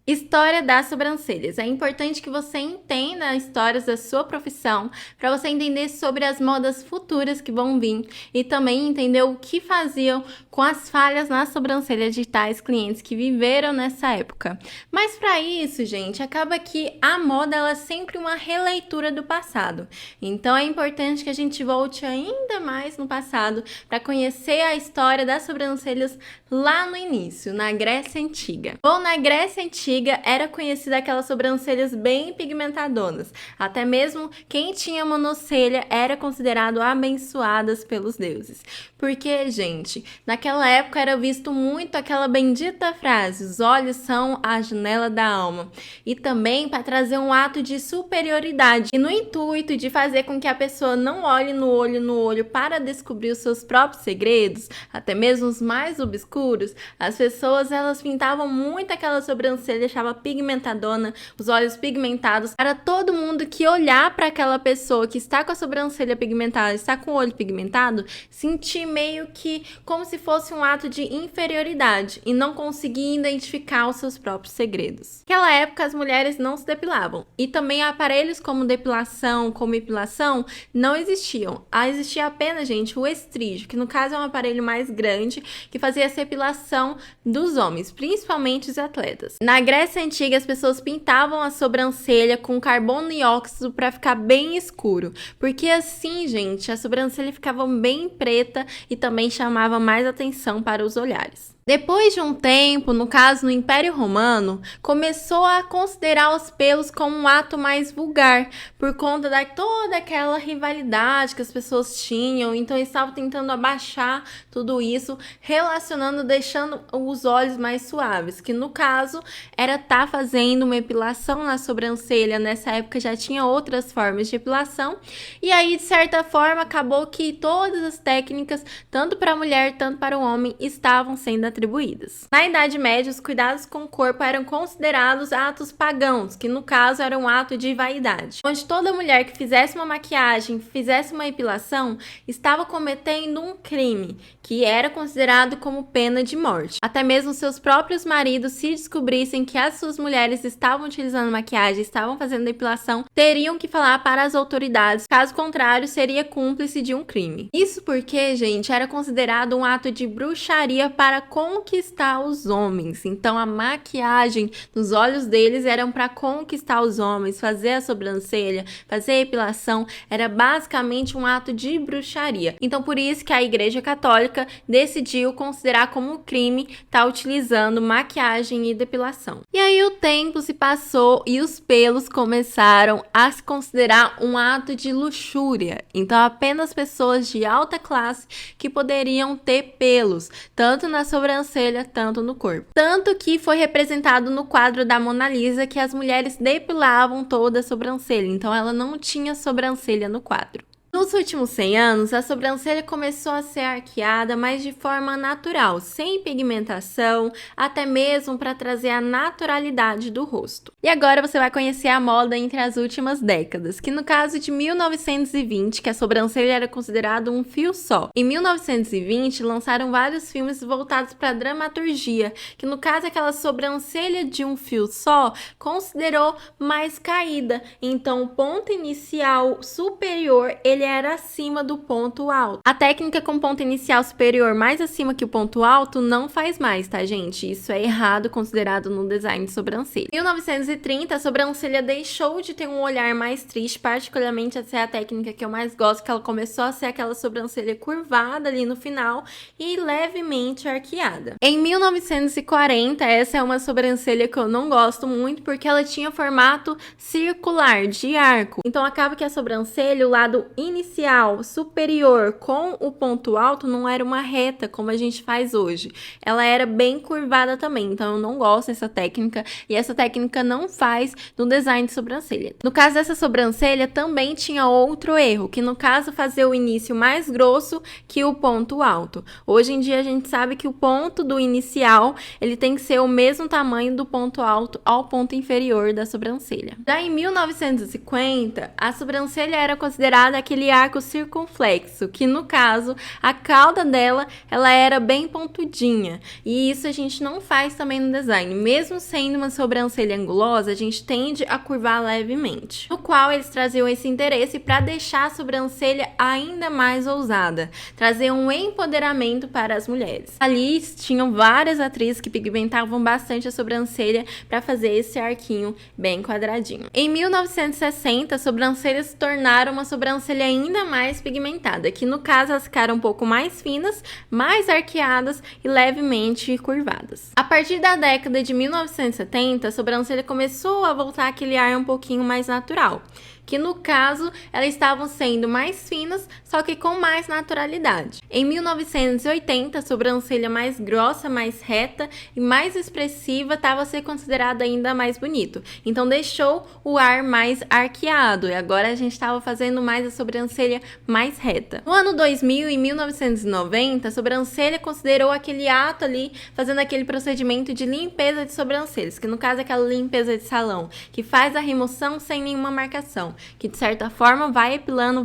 História das sobrancelhas. É importante que você entenda histórias da sua profissão para você entender sobre as modas futuras que vão vir e também entender o que faziam com as falhas nas sobrancelhas de tais clientes que viveram nessa época. Mas para isso, gente, acaba que a moda ela é sempre uma releitura do passado. Então é importante que a gente volte ainda mais no passado para conhecer a história das sobrancelhas lá no início, na Grécia Antiga. Bom, na Grécia Antiga era conhecida aquelas sobrancelhas bem pigmentadonas. Até mesmo quem tinha monocelha era considerado abençoadas pelos deuses. Porque, gente, naquela época era visto muito aquela bendita frase: os olhos são a janela da alma. E também para trazer um ato de superioridade. E no intuito de fazer com que a pessoa não olhe no olho para descobrir os seus próprios segredos, até mesmo os mais obscuros, as pessoas elas pintavam muito aquela sobrancelha, deixava pigmentadona, os olhos pigmentados, para todo mundo que olhar para aquela pessoa que está com a sobrancelha pigmentada, está com o olho pigmentado, sentir meio que como se fosse um ato de inferioridade e não conseguir identificar os seus próprios segredos. Naquela época as mulheres não se depilavam e também aparelhos como depilação, como epilação não existiam. Existia apenas, gente, o estrígio, que no caso é um aparelho mais grande que fazia essa epilação dos homens, principalmente os atletas. Na Grécia Antiga, as pessoas pintavam a sobrancelha com carbono e óxido para ficar bem escuro, porque assim, gente, a sobrancelha ficava bem preta e também chamava mais atenção para os olhares. Depois de um tempo, no caso no Império Romano, começou a considerar os pelos como um ato mais vulgar, por conta de toda aquela rivalidade que as pessoas tinham, então eles estavam tentando abaixar tudo isso, relacionando, deixando os olhos mais suaves, que no caso era estar fazendo uma epilação na sobrancelha. Nessa época já tinha outras formas de epilação, e aí de certa forma acabou que todas as técnicas, tanto para a mulher, tanto para o homem, estavam sendo atribuídas. Na Idade Média, os cuidados com o corpo eram considerados atos pagãos, que no caso era um ato de vaidade, onde toda mulher que fizesse uma maquiagem, fizesse uma epilação, estava cometendo um crime, que era considerado como pena de morte. Até mesmo seus próprios maridos, se descobrissem que as suas mulheres estavam utilizando maquiagem, estavam fazendo depilação, teriam que falar para as autoridades, caso contrário, seria cúmplice de um crime. Isso porque, gente, era considerado um ato de bruxaria para conquistar os homens. Então a maquiagem nos olhos deles eram para conquistar os homens, fazer a sobrancelha, fazer a epilação, era basicamente um ato de bruxaria. Então por isso que a Igreja Católica decidiu considerar como crime estar utilizando maquiagem e depilação. E aí o tempo se passou e os pelos começaram a se considerar um ato de luxúria. Então apenas pessoas de alta classe que poderiam ter pelos, tanto na sobrancelha, tanto no corpo. Tanto que foi representado no quadro da Mona Lisa que as mulheres depilavam toda a sobrancelha, então ela não tinha sobrancelha no quadro. Nos últimos 100 anos, a sobrancelha começou a ser arqueada, mas de forma natural, sem pigmentação, até mesmo para trazer a naturalidade do rosto. E agora você vai conhecer a moda entre as últimas décadas, que no caso de 1920, que a sobrancelha era considerada um fio só. Em 1920, lançaram vários filmes voltados para a dramaturgia, que no caso aquela sobrancelha de um fio só considerou mais caída. Então o ponto inicial superior ele era acima do ponto alto. A técnica com ponto inicial superior mais acima que o ponto alto não faz mais, tá, gente? Isso é errado, considerado no design de sobrancelha. Em 1930, a sobrancelha deixou de ter um olhar mais triste, particularmente essa é a técnica que eu mais gosto, que ela começou a ser aquela sobrancelha curvada ali no final e levemente arqueada. Em 1940, essa é uma sobrancelha que eu não gosto muito, porque ela tinha formato circular, de arco. Então acaba que a sobrancelha, o lado inicial superior com o ponto alto não era uma reta como a gente faz hoje, ela era bem curvada também, então eu não gosto dessa técnica e essa técnica não faz no design de sobrancelha. No caso dessa sobrancelha também tinha outro erro, que no caso fazer o início mais grosso que o ponto alto. Hoje em dia a gente sabe que o ponto do inicial ele tem que ser o mesmo tamanho do ponto alto ao ponto inferior da sobrancelha. Já em 1950, a sobrancelha era considerada aquele aquele arco circunflexo, que no caso, a cauda dela, ela era bem pontudinha. E isso a gente não faz também no design. Mesmo sendo uma sobrancelha angulosa, a gente tende a curvar levemente. No qual eles traziam esse interesse para deixar a sobrancelha ainda mais ousada, trazer um empoderamento para as mulheres. Ali tinham várias atrizes que pigmentavam bastante a sobrancelha para fazer esse arquinho bem quadradinho. Em 1960, as sobrancelhas se tornaram uma sobrancelha ainda mais pigmentada, que no caso elas ficaram um pouco mais finas, mais arqueadas e levemente curvadas. A partir da década de 1970, a sobrancelha começou a voltar aquele ar um pouquinho mais natural, que no caso elas estavam sendo mais finas, só que com mais naturalidade. Em 1980, a sobrancelha mais grossa, mais reta e mais expressiva estava a ser considerada ainda mais bonito. Então deixou o ar mais arqueado e agora a gente estava fazendo mais a sobrancelha mais reta. No ano 2000, em 1990, a sobrancelha considerou aquele ato ali, fazendo aquele procedimento de limpeza de sobrancelhas, que no caso é aquela limpeza de salão, que faz a remoção sem nenhuma marcação, que de certa forma vai epilando,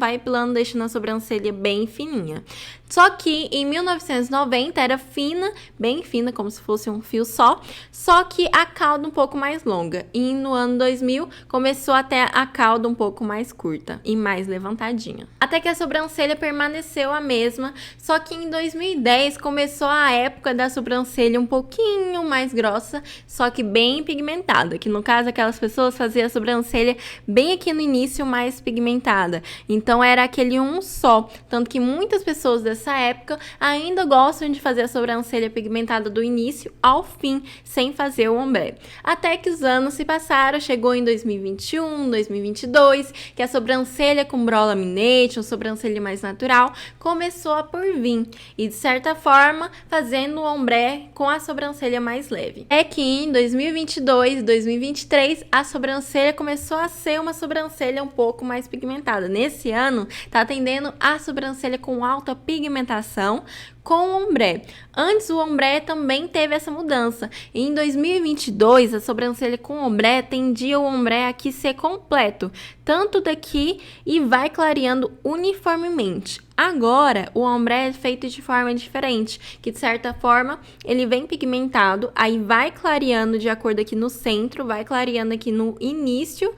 deixando a sobrancelha bem fininha. Só que em 1990 era fina, bem fina, como se fosse um fio só que a cauda um pouco mais longa. E no ano 2000 começou até a cauda um pouco mais curta e mais levantadinha. Até que a sobrancelha permaneceu a mesma, só que em 2010 começou a época da sobrancelha um pouquinho mais grossa, só que bem pigmentada, que no caso aquelas pessoas faziam a sobrancelha bem aqui no início mais pigmentada. Então era aquele um só, tanto que muitas pessoas dessa época ainda gostam de fazer a sobrancelha pigmentada do início ao fim, sem fazer o ombré. Até que os anos se passaram, chegou em 2021, 2022, que a sobrancelha com brow laminate, sobrancelha mais natural, começou a por vir. E de certa forma, fazendo o ombré com a sobrancelha mais leve. É que em 2022 e 2023, a sobrancelha começou a ser uma sobrancelha um pouco mais pigmentada. Nesse ano, tá atendendo a sobrancelha com alta pigmentação com o ombré. Antes o ombré também teve essa mudança. E em 2022, a sobrancelha com ombré tendia o ombré aqui ser completo, tanto daqui e vai clareando uniformemente. Agora, o ombré é feito de forma diferente, que de certa forma ele vem pigmentado, aí vai clareando de acordo aqui no centro, vai clareando aqui no início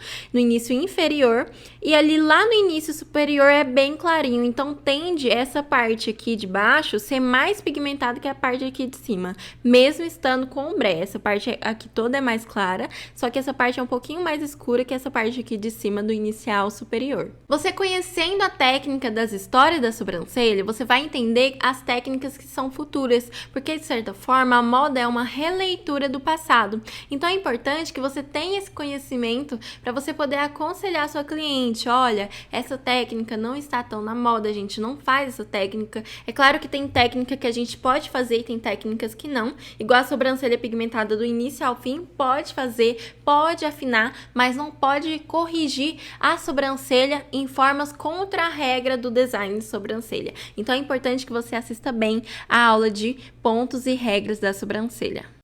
inferior, e ali lá no início superior é bem clarinho, então tende essa parte aqui de baixo ser mais pigmentada que a parte aqui de cima, mesmo estando com ombré. Essa parte aqui toda é mais clara, só que essa parte é um pouquinho mais escura que essa parte aqui de cima do inicial superior. Você conhecendo a técnica das histórias da sobrancelha, você vai entender as técnicas que são futuras, porque de certa forma a moda é uma releitura do passado. Então é importante que você tenha esse conhecimento para você poder aconselhar a sua cliente: olha, essa técnica não está tão na moda, a gente não faz essa técnica. É claro que tem técnica que a gente pode fazer e tem técnicas que não, igual a sobrancelha pigmentada do início ao fim, pode fazer, pode afinar, mas não pode corrigir a sobrancelha em formas contra a regra do design de sobrancelha. Então é importante que você assista bem a aula de pontos e regras da sobrancelha.